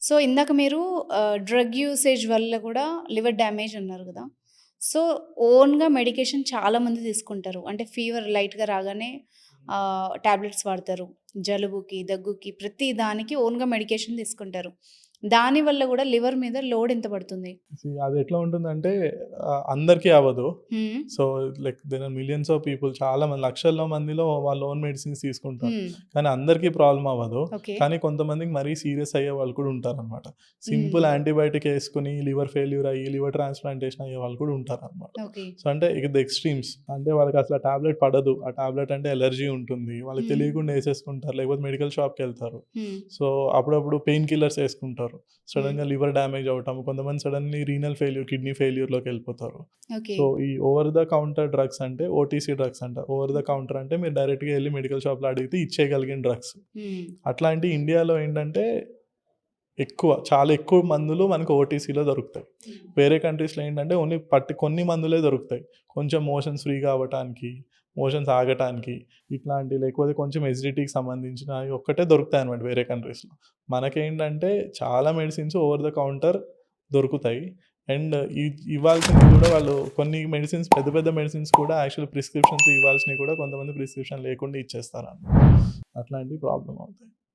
So, ఇందాక మీరు drug usage వల్ల గూడా లివర్ డ్యామేజ్ అన్నారు గదా! సో, ఓన్‌గా మెడికేషన్ చాలామంది తీసుకుంటారు. అంటే ఫీవర్ లైట్‌గా రాగానే టాబ్లెట్స్ వాడతారు. జలుబుకి, దగ్గుకి ప్రతి దానికి ఓన్‌గా మెడికేషన్ తీసుకుంటారు. దానివల్ల గూడా లివర్ మీద లోడ్ ఎంత పడుతుంది? అది ఎట్లా ఉంటుందంటే అందరికీ అవ్వదు. Hmm. So, like there are millions of people, చాలా మంది లక్షల్లో మందిలో వాళ్ళ ఓన్ మెడిసిన్స్ తీసుకుంటారు. హ్మ్. కానీ అందరికీ ప్రాబ్లమ్ అవ్వదు. ఓకే. కానీ కొంతమందికి మరీ సీరియస్ అయ్యే వాళ్ళు కూడా ఉంటారనమాట. సింపుల్ హ్మ్. యాంటీబయాటిక్ ఏసుకొని లివర్ ఫెయిల్యూర్ అయ్యి లివర్ ట్రాన్స్‌ప్లాంటేషన్ అయ్యే వాళ్ళు కూడా ఉంటారనమాట. ఓకే. సో, అంటే ఇక ది ఎక్స్‌ట్రీమ్స్. అంటే వాళ్ళకి అసలు ఆ టాబ్లెట్ పడదు. ఆ టాబ్లెట్ అంటే ఎలర్జీ ఉంటుంది. వాళ్ళకి హ్మ్. తెలియకుండా ఏసేసుకుంటారు. లేకపోతే మెడికల్ షాప్‌కెళ్తారు. హ్మ్. సో, అప్పుడప్పుడు పెయిన్ కిల్లర్స్ ఏసుకుంటారు. హ్మ్. సడెన్‌గా లివర్ డ్యామేజ్ అవ్వటం, కొంతమంది సడెన్‌లీ రీనల్ ఫెయిల్యూర్, కిడ్నీ ఫెయిల్యూర్‌లోకెళ్ళిపోతారు. ఓకే. సో, ఈ ఓవర్ ద కౌంటర్ డ్రగ్స్ అంటే ఓటీసీ డ్రగ్స్ అంటారు. ఓవర్ ద కౌంటర్ అంటే మీరు డైరెక్ట్‌గా ఎళ్లి మెడికల్ షాప్‌లో అడిగితే ఇచ్చేయగలిగిన డ్రగ్స్. హ్మ్. అట్లాంటి ఇండియాలో ఏంటంటే చాలా ఎక్కువ మందులు మనకు ఓటీసీలో దొరుకుతాయి. వేరే కంట్రీస్‌లో ఏంటంటే ఓన్లీ కొన్ని మందులే దొరుకుతాయి. కొంచెం మోషన్స్ ఫ్రీగా అవ్వటానికి, మోషన్స్ ఆగటానికి, ఇట్లాంటి లేకపోతే కొంచెం ఎసిడిటీకి సంబంధించినవి ఒక్కటే దొరుకుతాయన్నమాట వేరే కంట్రీస్‌లో. మనకేంటంటే చాలా మెడిసిన్స్ ఓవర్ ద కౌంటర్ దొరుకుతాయి. అండ్ ఇవ్వాల్సినవి కూడా వాళ్ళు కొన్ని మెడిసిన్స్, పెద్ద పెద్ద మెడిసిన్స్ కూడా యాక్చువల్ ప్రిస్క్రిప్షన్స్ ఇవ్వాల్సినవి కూడా కొంతమంది ప్రిస్క్రిప్షన్ లేకుండా ఇచ్చేస్తారన్నమాట. అట్లాంటివి ప్రాబ్లమ్ అవుతాయి.